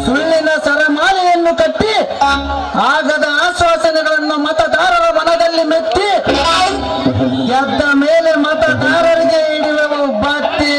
ಸುಳ್ಳಿನ ಸರಮಾಲೆಯನ್ನು ಕಟ್ಟಿ ಆಗದ ಆಶ್ವಾಸನೆಗಳನ್ನು ಮತದಾರರ ಮನದಲ್ಲಿ ಮೆತ್ತಿ ಗೆದ್ದ ಮೇಲೆ ಮತದಾರರಿಗೆ ಹಿಡಿಯುವ ಬತ್ತಿ.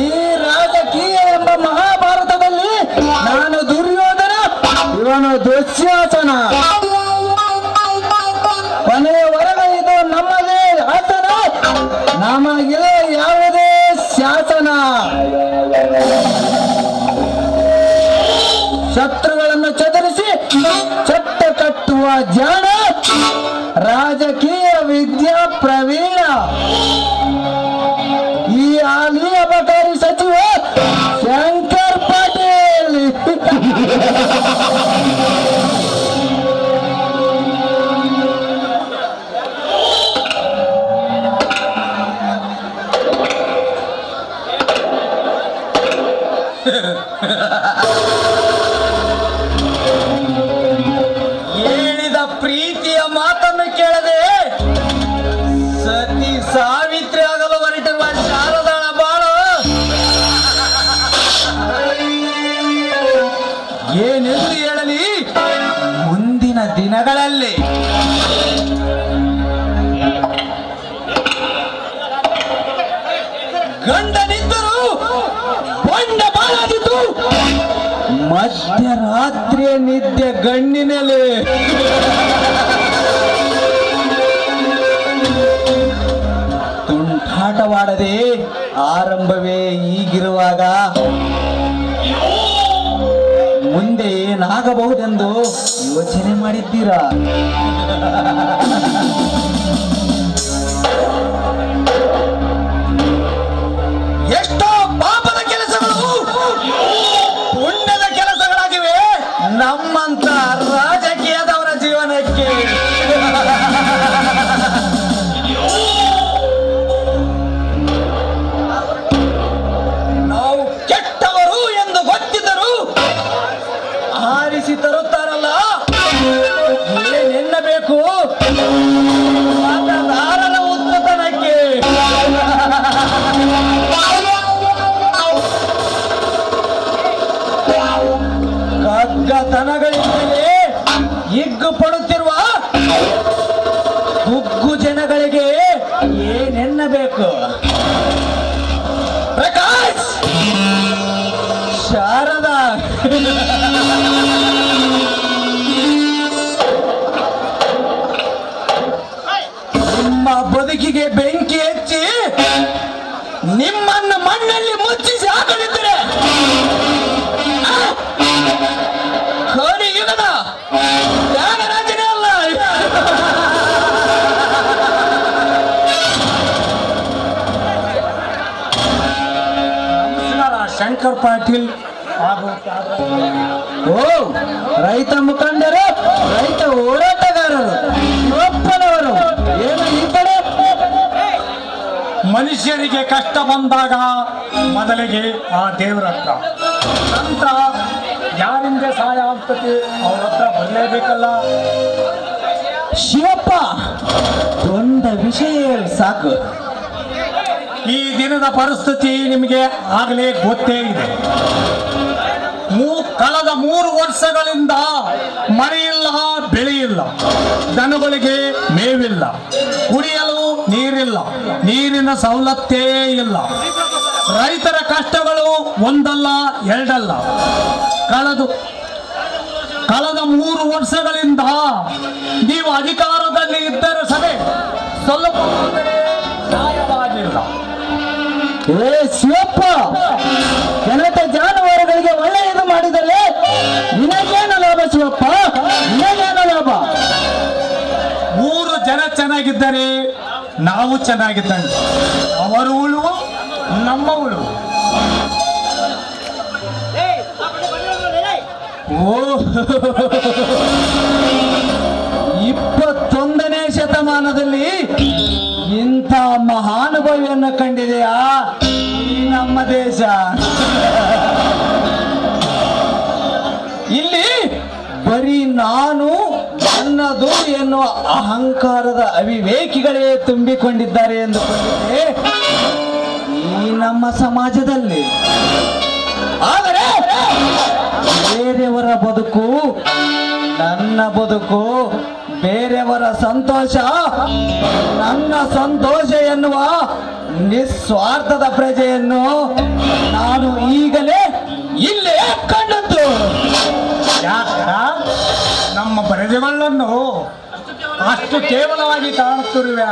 ಈ ರಾಜಕೀಯ ಎಂಬ ಮಹಾಭಾರತದಲ್ಲಿ ನಾನು ದುರ್ಯೋಧನ, ಇವನು ದುಶ್ಯಾಸನ. ಕೊನೆಯವರೆಗೆ ಇದು ನಮ್ಮದೇ ಆಸನ, ನಮಗಿದೆ ಯಾವುದೇ ಶಾಸನ. ಶತ್ರುಗಳನ್ನು ಚದರಿಸಿ ಚಟ್ಟ ಕಟ್ಟುವ ಜಾಣ, ರಾಜಕೀಯ ವಿದ್ಯಾ ಪ್ರವೀಣ. ಈ ಹಾಲಿ ಅಬಕಾರಿ ಸಚಿವ ಶಂಕರ್ ಪಾಟೀಲ್. ಹೇಳಿದ ಪ್ರೀತಿಯ ಮಾತನ್ನು ಕೇಳದೆ ಸತಿ ಸಾವಿತ್ರಿ ಆಗಲು ಹೊರಟಿರುವ ಶಾರದಾಳ ಬಾಳು ಏನೆಂದು ಹೇಳಲಿ ಮುಂದಿನ ದಿನಗಳಲ್ಲಿ. ಗಂಡನಿದ್ದರು ಬಣ್ಣ ಬಾಳಾದಿತ್ತು, ಮಧ್ಯರಾತ್ರಿಯ ನಿದ್ದೆ ಗಣ್ಣಿನಲ್ಲಿ. ತುಂಟಾಟವಾಡದೆ ಆರಂಭವೇ ಹೀಗಿರುವಾಗ ಮುಂದೆ ಏನಾಗಬಹುದೆಂದು ಯೋಚನೆ ಮಾಡಿದ್ದೀರಾ? ಎಷ್ಟೋ ಪಾಪದ ಕೆಲಸಗಳು ಪುಣ್ಯದ ಕೆಲಸಗಳಾಗಿವೆ ನಮ್ಮಂತ ರಾಜಕೀಯದವರ ಜೀವನಕ್ಕೆ. ನಾವು ಕೆಟ್ಟವರು ಎಂದು ಗೊತ್ತಿದ್ದರೂ ಆರಿಸಿ ತರುತ್ತಾರಲ್ಲ, ಏನೆನ್ನಬೇಕು ಮತದಾರರ ಉತ್ತತನಕ್ಕೆ. ಕಗ್ಗತನಗಳಿಂದಲೇ ಹಿಗ್ಗು ಪಡುತ್ತಿರುವ ಗುಗ್ಗು ಜನಗಳಿಗೆ ಏನೆನ್ನಬೇಕು? ಪ್ರಕಾಶ್, ಶಾರದಾ, ನಿಮ್ಮ ಬದುಕಿಗೆ ಬೆಂಕಿ ಹಚ್ಚಿ ನಿಮ್ಮನ್ನು ಮಣ್ಣಲ್ಲಿ ಮುಚ್ಚಿಸಿ ಹಾಕಲಿದ್ದರೆ ಯುಗದ ತ್ಯಾಗರಾಜನೇ ಅಲ್ಲ. ಶಂಕರ್ ಪಾಟೀಲ್ ರೈತ ಮುಖಂಡರು, ರೈತ ಹೋರಾಟಗಾರರು, ಶಿವಪ್ಪನವರು ಏನು ಈ ಕಡೆ? ಮನುಷ್ಯರಿಗೆ ಕಷ್ಟ ಬಂದಾಗ ಮೊದಲಿಗೆ ಆ ದೇವರ ಹತ್ರ, ನಂತರ ಯಾರಿಂದ ಸಹಾಯ ಆಗ್ತದೆ ಅವ್ರ ಹತ್ರ ಬರಲೇಬೇಕಲ್ಲ. ಶಿವಪ್ಪ, ಒಂದು ವಿಷಯ ಸಾಕು. ಈ ದಿನದ ಪರಿಸ್ಥಿತಿ ನಿಮಗೆ ಆಗಲೇ ಗೊತ್ತೇ ಇದೆ. ಕಳೆದ 3 ವರ್ಷಗಳಿಂದ ಮಳೆಯಿಲ್ಲ, ಬೆಳೆಯಿಲ್ಲ, ದನಗಳಿಗೆ ಮೇವಿಲ್ಲ, ಕುಡಿಯಲು ನೀರಿಲ್ಲ, ನೀರಿನ ಸವಲತ್ತೇ ಇಲ್ಲ. ರೈತರ ಕಷ್ಟಗಳು ಒಂದಲ್ಲ ಎರಡಲ್ಲ. ಕಳೆದ 3 ವರ್ಷಗಳಿಂದ ನೀವು ಅಧಿಕಾರದಲ್ಲಿ ಇದ್ದರೆ ಸಭೆ ಸ್ವಲ್ಪ ನ್ಯಾಯವಾಗಿಲ್ಲ. ಏ ಶಿವಪ್ಪ, ಜನತೆ ಜಾನುವಾರುಗಳಿಗೆ ಒಳ್ಳೆಯದು ಮಾಡಿದರೆ ನಿನಗೇನು ಲಾಭ ಶಿವಪ್ಪ? ನಿನಗೇನು ಲಾಭ? 3 ಜನ ಚೆನ್ನಾಗಿದ್ದರೆ ನಾವು ಚೆನ್ನಾಗಿದ್ದಂಗೆ. ಅವರು ಉಳುವು, ನಮ್ಮ ಉಳುವು. ಓ 21ನೇ ಶತಮಾನದಲ್ಲಿ ಇಂಥ ಮಹಾನುಭವಿಯನ್ನು ಕಂಡಿದೆಯಾ ಈ ನಮ್ಮ ದೇಶ? ಇಲ್ಲಿ ಬರೀ ನಾನು ನನ್ನ ನನ್ನದು ಎನ್ನುವ ಅಹಂಕಾರದ ಅವಿವೇಕಿಗಳೇ ತುಂಬಿಕೊಂಡಿದ್ದಾರೆ ಎಂದುಕೊಂಡಿದ್ದೆ ಈ ನಮ್ಮ ಸಮಾಜದಲ್ಲಿ. ಆದರೆ ಬೇರೆಯವರ ಬದುಕು ನನ್ನ ಬದುಕು, ಬೇರೆಯವರ ಸಂತೋಷ ನನ್ನ ಸಂತೋಷ ಎನ್ನುವ ನಿಸ್ವಾರ್ಥದ ಪ್ರಜೆಯನ್ನು ನಾನು ಈಗಲೇ ಇಲ್ಲೇ ಕಂಡದ್ದು. ನಮ್ಮ ಪ್ರಜೆಗಳನ್ನು ಅಷ್ಟು ಕೇವಲವಾಗಿ ಕಾಣುತ್ತಿರುವೆ.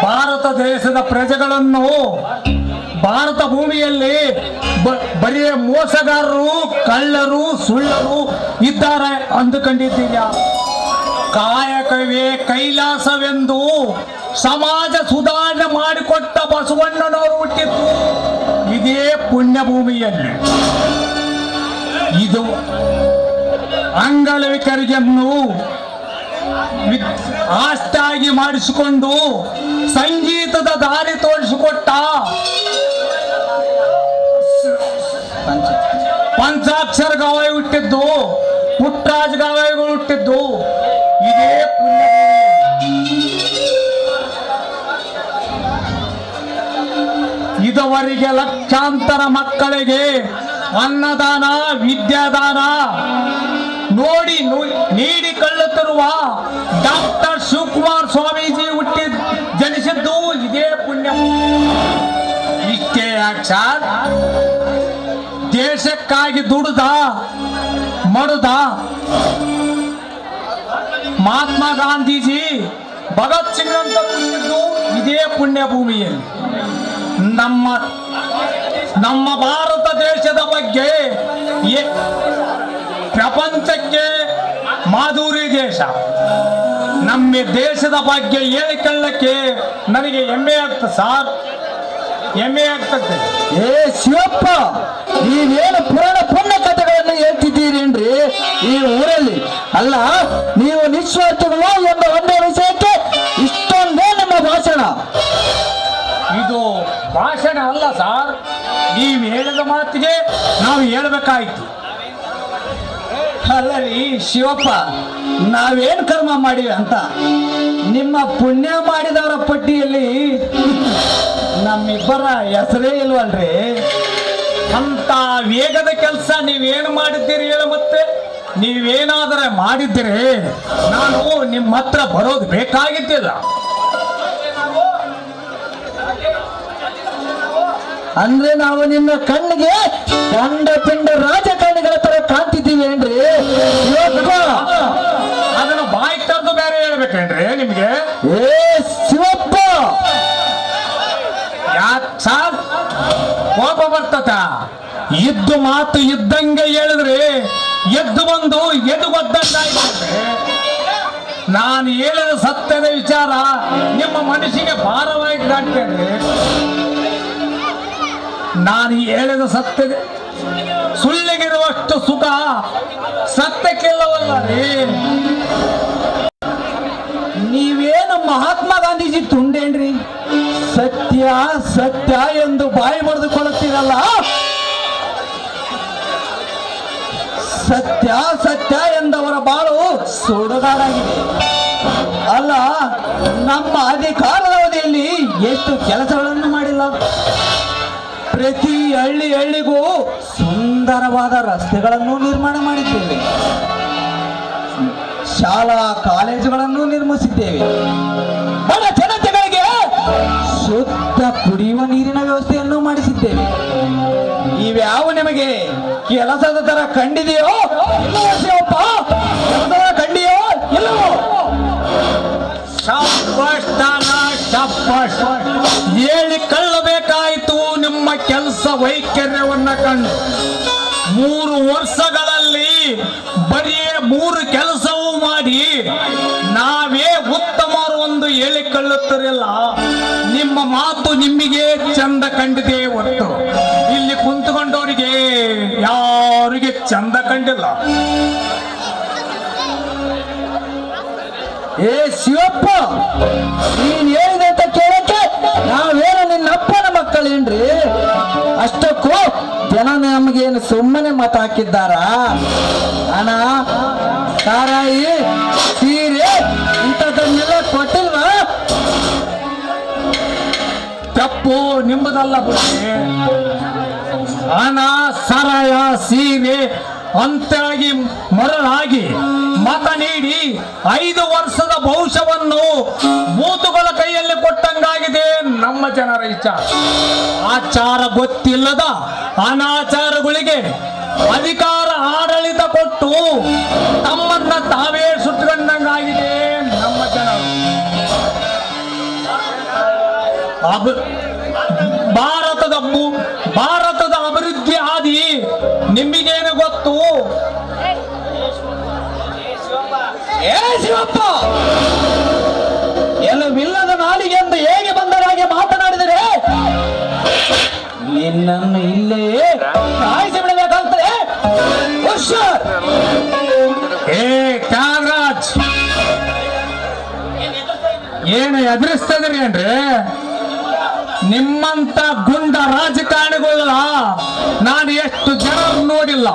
ಭಾರತ ದೇಶದ ಪ್ರಜೆಗಳನ್ನು ಭಾರತ ಭೂಮಿಯಲ್ಲಿ ಬರೀ ಮೋಸಗಾರರು, ಕಳ್ಳರು, ಸುಳ್ಳರು ಇದ್ದಾರೆ ಅಂದುಕೊಂಡಿದ್ದೀರಾ? ಕಾಯಕವೇ ಕೈಲಾಸವೆಂದು ಸಮಾಜ ಸುಧಾರಣೆ ಮಾಡಿಕೊಟ್ಟ ಬಸವಣ್ಣನವರು ಹುಟ್ಟಿದ್ದು ಇದೇ ಪುಣ್ಯ ಭೂಮಿಯಲ್ಲಿ. ಇದು ಅಂಗವಿಕಲರಿಗೆನ್ನು ಆಸ್ತಿಯಾಗಿ ಮಾಡಿಸಿಕೊಂಡು ಸಂಗೀತದ ದಾರಿ ತೋರಿಸಿಕೊಟ್ಟ ಪಂಚಾಕ್ಷರ ಗಾವೆ ಹುಟ್ಟಿದ್ದು, ಪುಟ್ಟರಾಜ ಗಾವೆಗಳು ಹುಟ್ಟಿದ್ದು ಇದೇ ಪುಣ್ಯ. ಇದುವರೆಗೆ ಲಕ್ಷಾಂತರ ಮಕ್ಕಳಿಗೆ ಅನ್ನದಾನ, ವಿದ್ಯಾದಾನ ನೀಡಿಕೊಳ್ಳುತ್ತಿರುವ ಡಾಕ್ಟರ್ ಶಿವಕುಮಾರ್ ಸ್ವಾಮೀಜಿ ಜನಿಸಿದ್ದು ಇದೇ ಪುಣ್ಯ. ಇಷ್ಟೇ ಯಾಕ್ಷಾರ್ ದೇಶಕ್ಕಾಗಿ ದುಡಿದ ಮಡುದ ಮಹಾತ್ಮ ಗಾಂಧೀಜಿ, ಭಗತ್ ಸಿಂಗ್ ಅಂತ ಹುಟ್ಟಿದ್ದು ಇದೇ ಪುಣ್ಯ ಭೂಮಿಯಲ್ಲಿ. ನಮ್ಮ ಭಾರತ ದೇಶದ ಬಗ್ಗೆ ಪ್ರಪಂಚಕ್ಕೆ ಮಾಧುರಿ ದೇಶ. ನಮ್ಮ ದೇಶದ ಬಗ್ಗೆ ಹೇಳಿಕೊಳ್ಳಕ್ಕೆ ನನಗೆ ಹೆಮ್ಮೆ ಆಗ್ತದೆ ಸಾರ್, ಹೆಮ್ಮೆ ಆಗ್ತದೆ. ಏ ಶಿವಪ್ಪ, ನೀವೇನು ಪುರಾಣ ಪುಣ್ಯ ಕಥೆಗಳನ್ನು ಹೇಳ್ತಿದ್ದೀರೇನ್ರಿ ಈ ಊರಲ್ಲಿ? ಅಲ್ಲ, ನೀವು ನಿಸ್ವಾರ್ಥಗಳು ಎಂಬ ಒಂದೇ ವಿಷಯಕ್ಕೆ ಇಷ್ಟೊಂದೇ ನಮ್ಮ ಭಾಷಣ. ಇದು ಭಾಷಣ ಅಲ್ಲ ಸಾರ್, ನೀವು ಹೇಳಿದ ಮಾತಿಗೆ ನಾವು ಹೇಳಬೇಕಾಯ್ತು. ಅಲ್ಲ ರೀ ಶಿವಪ್ಪ, ನಾವೇನು ಕರ್ಮ ಮಾಡಿವಿ ಅಂತ ನಿಮ್ಮ ಪುಣ್ಯ ಮಾಡಿದವರ ಪಟ್ಟಿಯಲ್ಲಿ ನಮ್ಮಿಬ್ಬರ ಹೆಸರೇ ಇಲ್ವಲ್ರಿ? ಅಂತ ವೇಗದ ಕೆಲಸ ನೀವೇನು ಮಾಡಿದ್ದೀರಿ ಹೇಳ? ಮತ್ತೆ ನೀವೇನಾದರೆ ಮಾಡಿದ್ದೀರಿ ನಾನು ನಿಮ್ಮ ಹತ್ರ ಬರೋದು ಬೇಕಾಗಿದ್ದಿಲ್ಲ. ಅಂದ್ರೆ ನಾವು ನಿಮ್ಮ ಕಣ್ಣಿಗೆ ದಂಡ ಪಿಂಡ ರಾಜಕಾರಣಿಗಳ ತರ ಕಾಣ್ತಿದ್ದೀವಿ ಏನ್ರಿ? ಅದನ್ನು ಬಾಯಿ ತರದು ಬೇರೆ ಹೇಳ್ಬೇಕೇನ್ರಿ ನಿಮ್ಗೆ? ಏ ಶಿವಪ್ಪ, ಯಾಕೆ ಸಾರ್ ಕೋಪ ಬರ್ತತ? ಇದ್ದು ಮಾತು ಇದ್ದಂಗೆ ಹೇಳಿದ್ರೆ ಎದ್ದು ಬಂದು ಎದುಗೊದ್ದಂಗಾಯ್ತಂದ್ರೆ ನಾನು ಹೇಳಿದ ಸತ್ಯದ ವಿಚಾರ ನಿಮ್ಮ ಮನಸ್ಸಿಗೆ ಭಾರವಾಗಿ ಕಾಣ್ತೇನೆ. ನಾನು ಹೇಳಿದ ಸತ್ಯ ಸುಳ್ಳಿಗಿರುವಷ್ಟು ಸುಖ ಸತ್ಯಕ್ಕಿಲ್ಲವಲ್ಲ ರೀ. ನೀವೇನು ಮಹಾತ್ಮ ಗಾಂಧೀಜಿ ತುಂಡೇನ್ರಿ? ಸತ್ಯ ಸತ್ಯ ಎಂದು ಬಾಯಿ ಬರೆದುಕೊಳ್ಳುತ್ತೀರಲ್ಲ. ಸತ್ಯ ಸತ್ಯ ಎಂದವರ ಬಾಳು ಸುಡುಗಾಡಾಗಿದೆ. ಅಲ್ಲ, ನಮ್ಮ ಅಧಿಕಾರದ ಅವಧಿಯಲ್ಲಿ ಎಷ್ಟು ಕೆಲಸಗಳನ್ನು ಮಾಡಿಲ್ಲ. ಪ್ರತಿ ಹಳ್ಳಿಗೂ ಸುಂದರವಾದ ರಸ್ತೆಗಳನ್ನು ನಿರ್ಮಾಣ ಮಾಡಿದ್ದೇವೆ, ಶಾಲಾ ಕಾಲೇಜುಗಳನ್ನು ನಿರ್ಮಿಸಿದ್ದೇವೆ, ಬಡ ಜನತೆಗಳಿಗೆ ಶುದ್ಧ ಕುಡಿಯುವ ನೀರಿನ ವ್ಯವಸ್ಥೆಯನ್ನು ಮಾಡಿಸಿದ್ದೇವೆ. ಇವ್ಯಾವ ನಿಮಗೆ ಕೆಲಸದ ತರ ಕಂಡಿದೆಯೋ ಇಲ್ಲವೋ ಶಿವಪ್ಪ? ಕೆಲಸದ ಕಂಡಿಯೋ ಇಲ್ಲವೋ? ಹೇಳಿಕೊಳ್ಳಬೇಕಾಯಿತು ನಿಮ್ಮ ಕೆಲಸ ವೈಖರ್ಯವನ್ನ ಕಂಡು. 3 ವರ್ಷಗಳಲ್ಲಿ ಬರೀ 3 ಕೆಲಸವೂ ಮಾಡಿ ನಾವೇ ಉತ್ತಮರು ಒಂದು ಹೇಳಿಕೊಳ್ಳುತ್ತಿರಲ್ಲ. ನಿಮ್ಮ ಮಾತು ನಿಮಗೆ ಚಂದ ಕಂಡಿದೆ ಹೊತ್ತು ಇಲ್ಲಿ ಕುಂತುಕೊಂಡವರಿಗೆ ಯಾರಿಗೆ ಚಂದ ಕಂಡಿಲ್ಲ. ಏ ಶಿವಪ್ಪ, ನೀನ್ ಹೇಳಿದಂತ ಕೇಳಕ್ಕೆ ನಾವೇನು ನಿನ್ನಪ್ಪನ ಮಕ್ಕಳ? ಇದ್ದಾಳೇನ್ರಿ? ಅಷ್ಟಕ್ಕೂ ಜನ ನಮಗೇನು ಸುಮ್ಮನೆ ಮತ ಹಾಕಿದ್ದಾರ? ಹಣ, ಸಾರಾಯಿ, ಸೀರೆ ಇಂಥದನ್ನೆಲ್ಲ ಕೊಟ್ಟಿಲ್ವಾ? ತಪ್ಪು ನಿಮ್ಮದಲ್ಲ ಬುದ್ಧಿ. ಹಣ, ಸರಾಯ, ಸೀರೆ ಅಂತಾಗಿ ಮರಳಾಗಿ ಮತ ನೀಡಿ 5 ವರ್ಷದ ಭವಿಷ್ಯವನ್ನು ಬೂತುಗಳ ಕೈಯಲ್ಲಿ ಕೊಟ್ಟಂಗಾಗಿದೆ ನಮ್ಮ ಜನರ ವಿಚಾರ. ಆಚಾರ ಗೊತ್ತಿಲ್ಲದ ಅನಾಚಾರಗಳಿಗೆ ಅಧಿಕಾರ ಆಡಳಿತ ಕೊಟ್ಟು ತಮ್ಮನ್ನ ತಾವೇ ಸುಟ್ಟುಕೊಂಡಂಗಾಗಿದೆ ನಮ್ಮ ಜನರು. ಭಾರತದ ಅಭಿವೃದ್ಧಿ ಹಾದಿ ನಿಮಗೇನು ಗೊತ್ತು? ಏ ಶಿವಪ್ಪ, ಎಲ್ಲವಿಲ್ಲದ ನಾಲಿಗೆ ಎಂದು ಹೇಗೆ ಬಂದರಾಗೆ ಮಾತನಾಡಿದರೆ ನಿನ್ನನ್ನು ಇಲ್ಲೇ ಕಾಯಿಸಿ ಬಿಡಬೇಕಾಗ್ತದೆ. ಹುಷಾರ್. ಏ ತ್ಯಾಗರಾಜ್, ಏನು ಎದುರಿಸ್ತದ್ರಿ ಏನ್ರಿ? ನಿಮ್ಮಂತ ಗುಂಡ ರಾಜಕಾರಣಿಗಳ ನಾನು ಎಷ್ಟು ಜನ ನೋಡಿಲ್ಲ.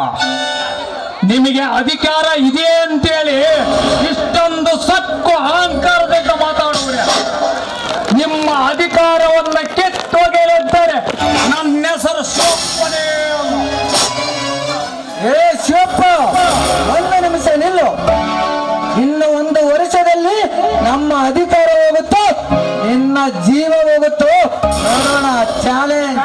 ನಿಮಗೆ ಅಧಿಕಾರ ಇದೆ ಅಂತೇಳಿ ಇಷ್ಟೊಂದು ಸಕ್ಕು ಅಹಂಕಾರದಿಂದ ಮಾತಾಡುವ ನಿಮ್ಮ ಅಧಿಕಾರವನ್ನ ಕಿತ್ತೊಗೆಯುತ್ತಾರೆ. ನನ್ನ ಹೆಸರು ಶಿವಪ್ಪನೇ. ಏ ಶಿವಪ್ಪ, ಒಂದು ನಿಮಿಷ ನಿಲ್ಲು. ಇನ್ನು 1 ವರ್ಷದಲ್ಲಿ ನಮ್ಮ ಅಧಿಕಾರ ಹೋಗುತ್ತೋ ನಿನ್ನ ಜೀವ ಹೋಗುತ್ತೋ ನೋಡೋಣ. ಚಾಲೆಂಜ್.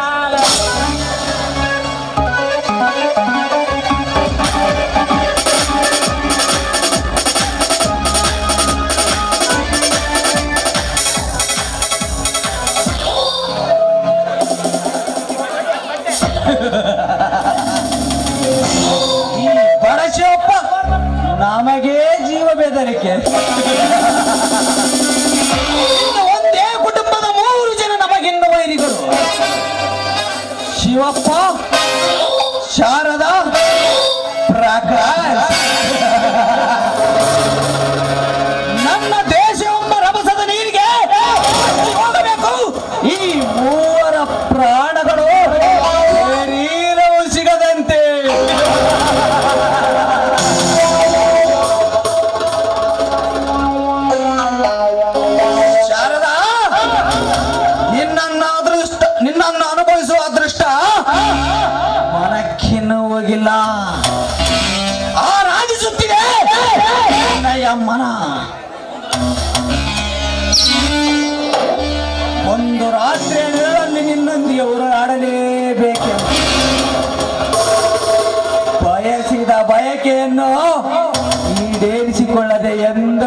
ಈ ಬಡ ಶಿವಪ್ಪ ನಮಗೆ ಜೀವ ಬೆದರಿಕೆ. ಒಂದೇ ಕುಟುಂಬದ 3 ಜನ ನಮಗಿನ್ನು ವೈರಿಗಳು. ಶಿವಪ್ಪ, ಶಾರದಾ, ಪ್ರಕಾಶ್. ನನ್ನ ದೇಶವೆಂಬ ರಭಸದ ನೀರಿಗೆ ಹೋಗಬೇಕು. ಈ 3 ಪ್ರಾಣಗಳು ಶರೀರವು ಸಿಗದಂತೆ. ಶಾರದಾ, ನಿನ್ನನ್ನು ಅನುಭವಿಸುವ ಅದೃಷ್ಟ ಮನಕ್ಕಿನ್ನೂ ಹೋಗಿಲ್ಲ. ಆ ರಾಜಿಸುತ್ತಿದೆ ನಿನ್ನಯ ಮನ. ಒಂದು ರಾತ್ರಿಯ ನೆರಳಲ್ಲಿ ನಿನ್ನೊಂದಿಗೆ ಹೋರಾಡಲೇಬೇಕೆ. ಬಯಸಿದ ಬಯಕೆಯನ್ನು ಈಡೇರಿಸಿಕೊಳ್ಳದೆ ಎಂದ